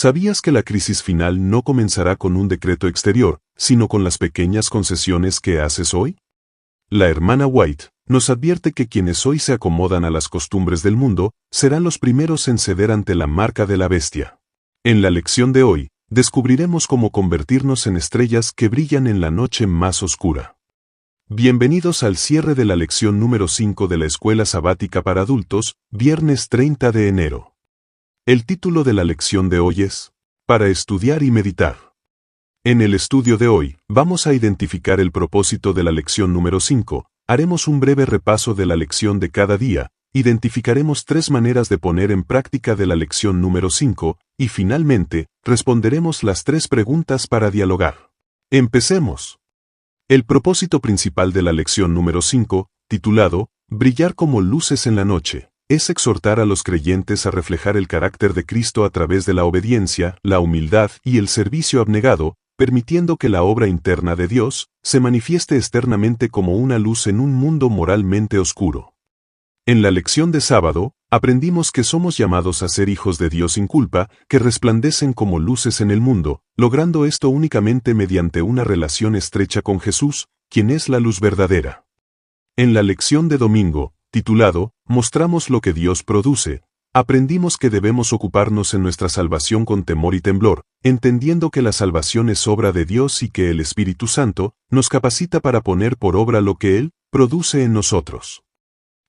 ¿Sabías que la crisis final no comenzará con un decreto exterior, sino con las pequeñas concesiones que haces hoy? La hermana White nos advierte que quienes hoy se acomodan a las costumbres del mundo serán los primeros en ceder ante la marca de la bestia. En la lección de hoy, descubriremos cómo convertirnos en estrellas que brillan en la noche más oscura. Bienvenidos al cierre de la lección número 5 de la Escuela Sabática para Adultos, viernes 30 de enero. El título de la lección de hoy es Para estudiar y meditar. En el estudio de hoy, vamos a identificar el propósito de la lección número 5, haremos un breve repaso de la lección de cada día, identificaremos 3 maneras de poner en práctica de la lección número 5, y finalmente, responderemos las 3 preguntas para dialogar. Empecemos. El propósito principal de la lección número 5, titulado Brillar como luces en la noche, es exhortar a los creyentes a reflejar el carácter de Cristo a través de la obediencia, la humildad y el servicio abnegado, permitiendo que la obra interna de Dios se manifieste externamente como una luz en un mundo moralmente oscuro. En la lección de sábado, aprendimos que somos llamados a ser hijos de Dios sin culpa, que resplandecen como luces en el mundo, logrando esto únicamente mediante una relación estrecha con Jesús, quien es la luz verdadera. En la lección de domingo, titulado Mostramos lo que Dios produce, aprendimos que debemos ocuparnos en nuestra salvación con temor y temblor, entendiendo que la salvación es obra de Dios y que el Espíritu Santo nos capacita para poner por obra lo que Él produce en nosotros.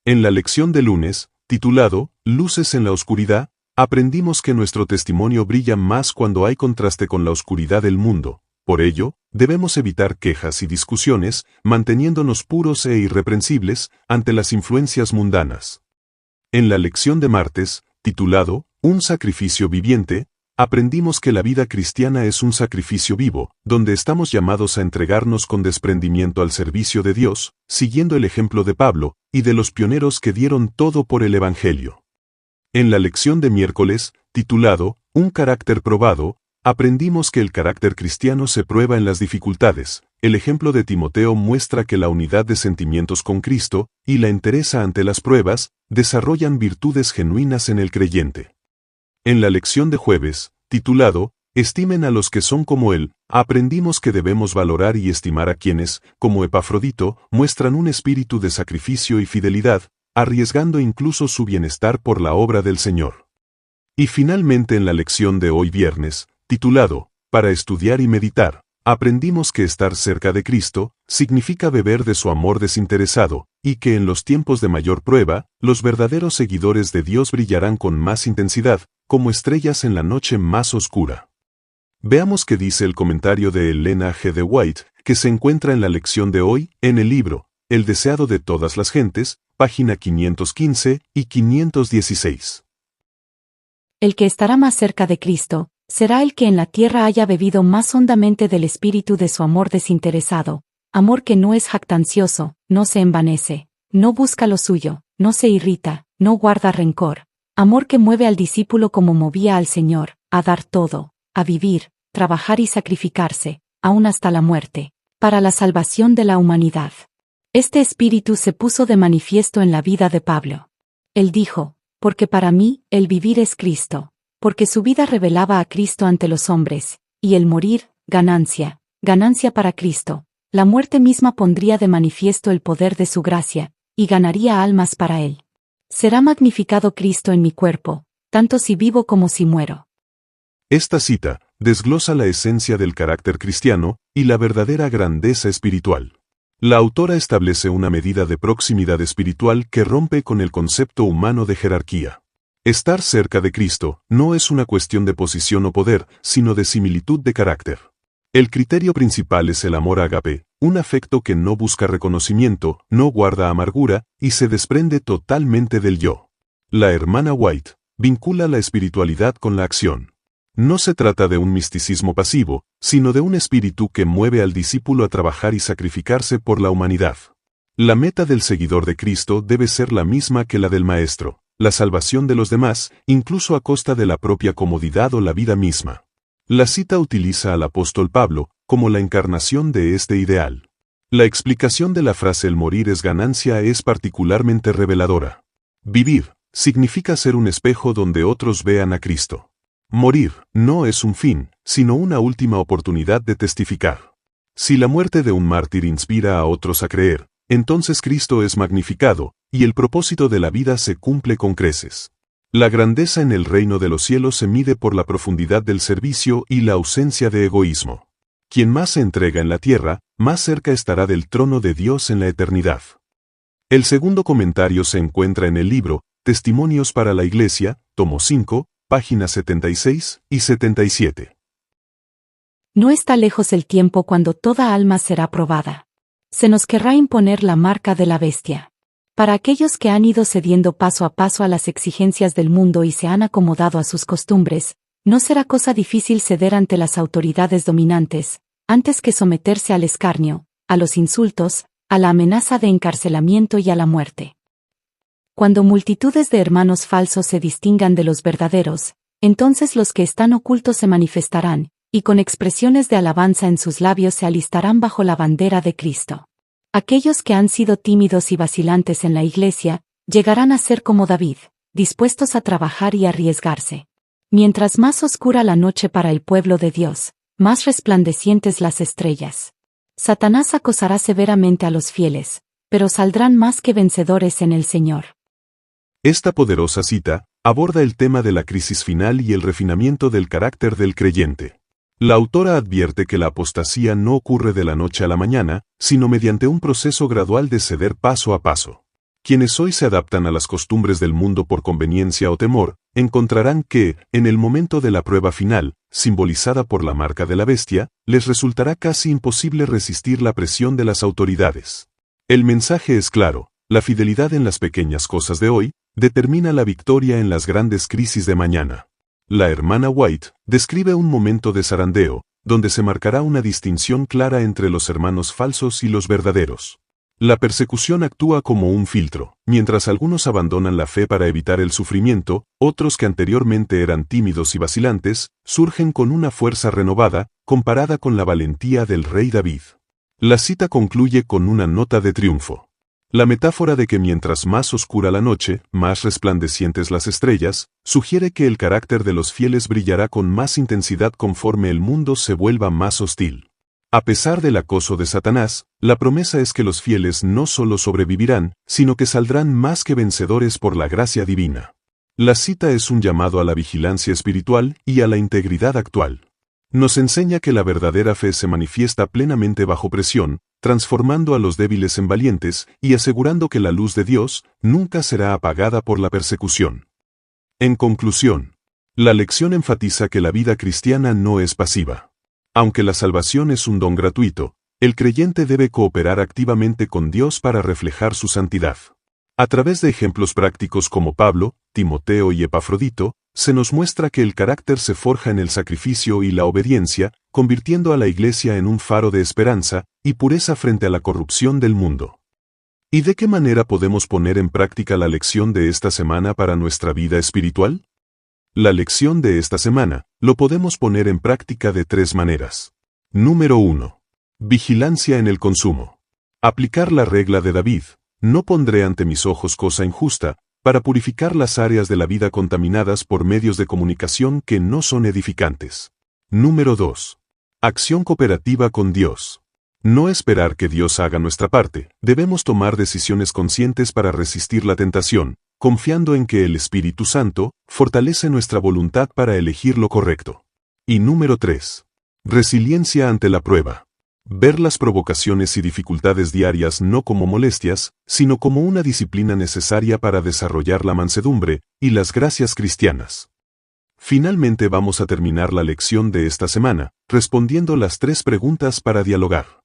En la lección de lunes, titulado Luces en la oscuridad, aprendimos que nuestro testimonio brilla más cuando hay contraste con la oscuridad del mundo. Por ello, debemos evitar quejas y discusiones, manteniéndonos puros e irreprensibles ante las influencias mundanas. En la lección de martes, titulado Un sacrificio viviente, aprendimos que la vida cristiana es un sacrificio vivo, donde estamos llamados a entregarnos con desprendimiento al servicio de Dios, siguiendo el ejemplo de Pablo y de los pioneros que dieron todo por el Evangelio. En la lección de miércoles, titulado Un carácter probado, aprendimos que el carácter cristiano se prueba en las dificultades. El ejemplo de Timoteo muestra que la unidad de sentimientos con Cristo y la entereza ante las pruebas desarrollan virtudes genuinas en el creyente. En la lección de jueves, titulado Estimen a los que son como Él, aprendimos que debemos valorar y estimar a quienes, como Epafrodito, muestran un espíritu de sacrificio y fidelidad, arriesgando incluso su bienestar por la obra del Señor. Y finalmente en la lección de hoy viernes, titulado Para estudiar y meditar, aprendimos que estar cerca de Cristo significa beber de su amor desinteresado, y que en los tiempos de mayor prueba, los verdaderos seguidores de Dios brillarán con más intensidad, como estrellas en la noche más oscura. Veamos qué dice el comentario de Elena G. de White, que se encuentra en la lección de hoy, en el libro El deseado de todas las gentes, página 515 y 516. El que estará más cerca de Cristo, será el que en la tierra haya bebido más hondamente del espíritu de su amor desinteresado, amor que no es jactancioso, no se envanece, no busca lo suyo, no se irrita, no guarda rencor, amor que mueve al discípulo como movía al Señor, a dar todo, a vivir, trabajar y sacrificarse, aún hasta la muerte, para la salvación de la humanidad. Este espíritu se puso de manifiesto en la vida de Pablo. Él dijo, porque para mí, el vivir es Cristo, porque su vida revelaba a Cristo ante los hombres, y el morir, ganancia, ganancia para Cristo. La muerte misma pondría de manifiesto el poder de su gracia, y ganaría almas para Él. Será magnificado Cristo en mi cuerpo, tanto si vivo como si muero. Esta cita desglosa la esencia del carácter cristiano y la verdadera grandeza espiritual. La autora establece una medida de proximidad espiritual que rompe con el concepto humano de jerarquía. Estar cerca de Cristo no es una cuestión de posición o poder, sino de similitud de carácter. El criterio principal es el amor ágape, un afecto que no busca reconocimiento, no guarda amargura y se desprende totalmente del yo. La hermana White vincula la espiritualidad con la acción. No se trata de un misticismo pasivo, sino de un espíritu que mueve al discípulo a trabajar y sacrificarse por la humanidad. La meta del seguidor de Cristo debe ser la misma que la del Maestro, la salvación de los demás, incluso a costa de la propia comodidad o la vida misma. La cita utiliza al apóstol Pablo como la encarnación de este ideal. La explicación de la frase el morir es ganancia es particularmente reveladora. Vivir significa ser un espejo donde otros vean a Cristo. Morir no es un fin, sino una última oportunidad de testificar. Si la muerte de un mártir inspira a otros a creer, entonces Cristo es magnificado, y el propósito de la vida se cumple con creces. La grandeza en el reino de los cielos se mide por la profundidad del servicio y la ausencia de egoísmo. Quien más se entrega en la tierra, más cerca estará del trono de Dios en la eternidad. El segundo comentario se encuentra en el libro Testimonios para la Iglesia, tomo 5, páginas 76 y 77. No está lejos el tiempo cuando toda alma será probada. Se nos querrá imponer la marca de la bestia. Para aquellos que han ido cediendo paso a paso a las exigencias del mundo y se han acomodado a sus costumbres, no será cosa difícil ceder ante las autoridades dominantes, antes que someterse al escarnio, a los insultos, a la amenaza de encarcelamiento y a la muerte. Cuando multitudes de hermanos falsos se distingan de los verdaderos, entonces los que están ocultos se manifestarán, y con expresiones de alabanza en sus labios se alistarán bajo la bandera de Cristo. Aquellos que han sido tímidos y vacilantes en la iglesia, llegarán a ser como David, dispuestos a trabajar y arriesgarse. Mientras más oscura la noche para el pueblo de Dios, más resplandecientes las estrellas. Satanás acosará severamente a los fieles, pero saldrán más que vencedores en el Señor. Esta poderosa cita aborda el tema de la crisis final y el refinamiento del carácter del creyente. La autora advierte que la apostasía no ocurre de la noche a la mañana, sino mediante un proceso gradual de ceder paso a paso. Quienes hoy se adaptan a las costumbres del mundo por conveniencia o temor, encontrarán que, en el momento de la prueba final, simbolizada por la marca de la bestia, les resultará casi imposible resistir la presión de las autoridades. El mensaje es claro: la fidelidad en las pequeñas cosas de hoy determina la victoria en las grandes crisis de mañana. La hermana White describe un momento de zarandeo, donde se marcará una distinción clara entre los hermanos falsos y los verdaderos. La persecución actúa como un filtro. Mientras algunos abandonan la fe para evitar el sufrimiento, otros que anteriormente eran tímidos y vacilantes, surgen con una fuerza renovada, comparada con la valentía del rey David. La cita concluye con una nota de triunfo. La metáfora de que mientras más oscura la noche, más resplandecientes las estrellas, sugiere que el carácter de los fieles brillará con más intensidad conforme el mundo se vuelva más hostil. A pesar del acoso de Satanás, la promesa es que los fieles no solo sobrevivirán, sino que saldrán más que vencedores por la gracia divina. La cita es un llamado a la vigilancia espiritual y a la integridad actual. Nos enseña que la verdadera fe se manifiesta plenamente bajo presión, transformando a los débiles en valientes y asegurando que la luz de Dios nunca será apagada por la persecución. En conclusión, la lección enfatiza que la vida cristiana no es pasiva. Aunque la salvación es un don gratuito, el creyente debe cooperar activamente con Dios para reflejar su santidad. A través de ejemplos prácticos como Pablo, Timoteo y Epafrodito, se nos muestra que el carácter se forja en el sacrificio y la obediencia, convirtiendo a la Iglesia en un faro de esperanza y pureza frente a la corrupción del mundo. ¿Y de qué manera podemos poner en práctica la lección de esta semana para nuestra vida espiritual? La lección de esta semana lo podemos poner en práctica de 3 maneras. Número 1. Vigilancia en el consumo. Aplicar la regla de David: no pondré ante mis ojos cosa injusta, para purificar las áreas de la vida contaminadas por medios de comunicación que no son edificantes. Número 2. Acción cooperativa con Dios. No esperar que Dios haga nuestra parte, debemos tomar decisiones conscientes para resistir la tentación, confiando en que el Espíritu Santo fortalece nuestra voluntad para elegir lo correcto. Y número 3. Resiliencia ante la prueba. Ver las provocaciones y dificultades diarias no como molestias, sino como una disciplina necesaria para desarrollar la mansedumbre y las gracias cristianas. Finalmente vamos a terminar la lección de esta semana, respondiendo las 3 preguntas para dialogar.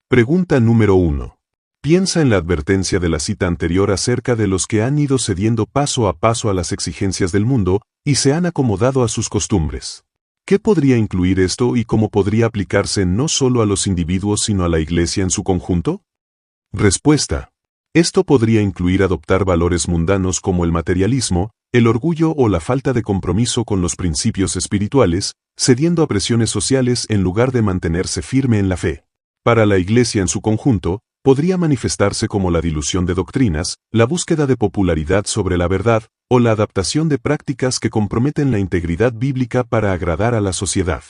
Pregunta número 1. Piensa en la advertencia de la cita anterior acerca de los que han ido cediendo paso a paso a las exigencias del mundo y se han acomodado a sus costumbres. ¿Qué podría incluir esto y cómo podría aplicarse no solo a los individuos sino a la Iglesia en su conjunto? Respuesta. Esto podría incluir adoptar valores mundanos como el materialismo, el orgullo o la falta de compromiso con los principios espirituales, cediendo a presiones sociales en lugar de mantenerse firme en la fe. Para la Iglesia en su conjunto, podría manifestarse como la dilución de doctrinas, la búsqueda de popularidad sobre la verdad, o la adaptación de prácticas que comprometen la integridad bíblica para agradar a la sociedad.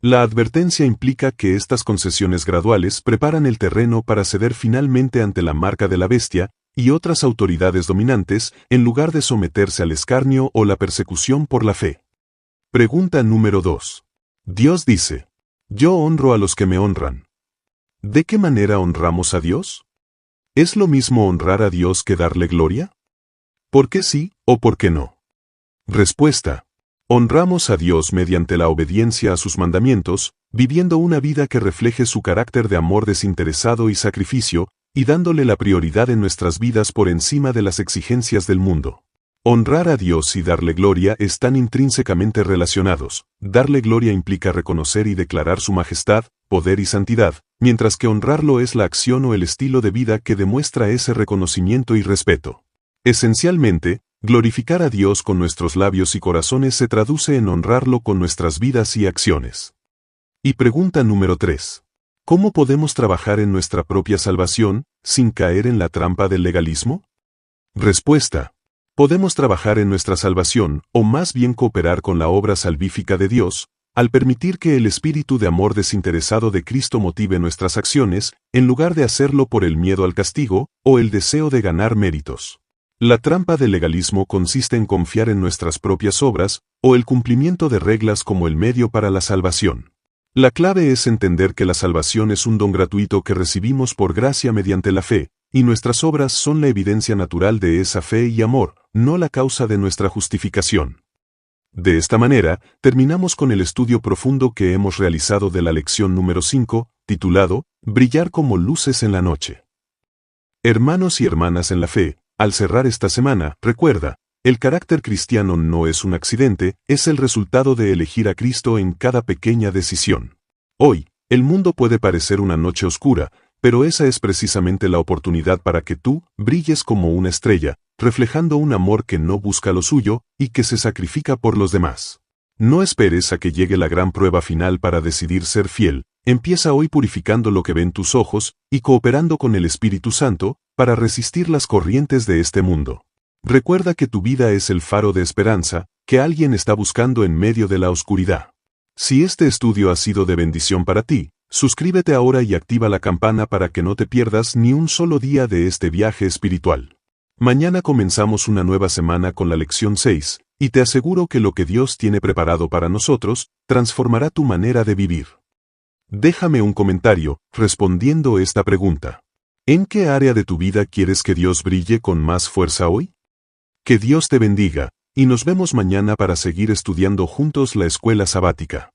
La advertencia implica que estas concesiones graduales preparan el terreno para ceder finalmente ante la marca de la bestia y otras autoridades dominantes, en lugar de someterse al escarnio o la persecución por la fe. Pregunta número 2. Dios dice: yo honro a los que me honran. ¿De qué manera honramos a Dios? ¿Es lo mismo honrar a Dios que darle gloria? ¿Por qué sí o por qué no? Respuesta: honramos a Dios mediante la obediencia a sus mandamientos, viviendo una vida que refleje su carácter de amor desinteresado y sacrificio, y dándole la prioridad en nuestras vidas por encima de las exigencias del mundo. Honrar a Dios y darle gloria están intrínsecamente relacionados. Darle gloria implica reconocer y declarar su majestad, poder y santidad, mientras que honrarlo es la acción o el estilo de vida que demuestra ese reconocimiento y respeto. Esencialmente, glorificar a Dios con nuestros labios y corazones se traduce en honrarlo con nuestras vidas y acciones. Y pregunta número 3. ¿Cómo podemos trabajar en nuestra propia salvación, sin caer en la trampa del legalismo? Respuesta: podemos trabajar en nuestra salvación, o más bien cooperar con la obra salvífica de Dios, al permitir que el espíritu de amor desinteresado de Cristo motive nuestras acciones, en lugar de hacerlo por el miedo al castigo, o el deseo de ganar méritos. La trampa del legalismo consiste en confiar en nuestras propias obras, o el cumplimiento de reglas como el medio para la salvación. La clave es entender que la salvación es un don gratuito que recibimos por gracia mediante la fe, y nuestras obras son la evidencia natural de esa fe y amor, no la causa de nuestra justificación. De esta manera, terminamos con el estudio profundo que hemos realizado de la lección número 5, titulado Brillar como luces en la noche. Hermanos y hermanas en la fe, al cerrar esta semana, recuerda, el carácter cristiano no es un accidente, es el resultado de elegir a Cristo en cada pequeña decisión. Hoy, el mundo puede parecer una noche oscura, pero esa es precisamente la oportunidad para que tú brilles como una estrella, reflejando un amor que no busca lo suyo y que se sacrifica por los demás. No esperes a que llegue la gran prueba final para decidir ser fiel. Empieza hoy purificando lo que ven tus ojos y cooperando con el Espíritu Santo para resistir las corrientes de este mundo. Recuerda que tu vida es el faro de esperanza que alguien está buscando en medio de la oscuridad. Si este estudio ha sido de bendición para ti, suscríbete ahora y activa la campana para que no te pierdas ni un solo día de este viaje espiritual. Mañana comenzamos una nueva semana con la lección 6, y te aseguro que lo que Dios tiene preparado para nosotros transformará tu manera de vivir. Déjame un comentario respondiendo esta pregunta. ¿En qué área de tu vida quieres que Dios brille con más fuerza hoy? Que Dios te bendiga, y nos vemos mañana para seguir estudiando juntos la escuela sabática.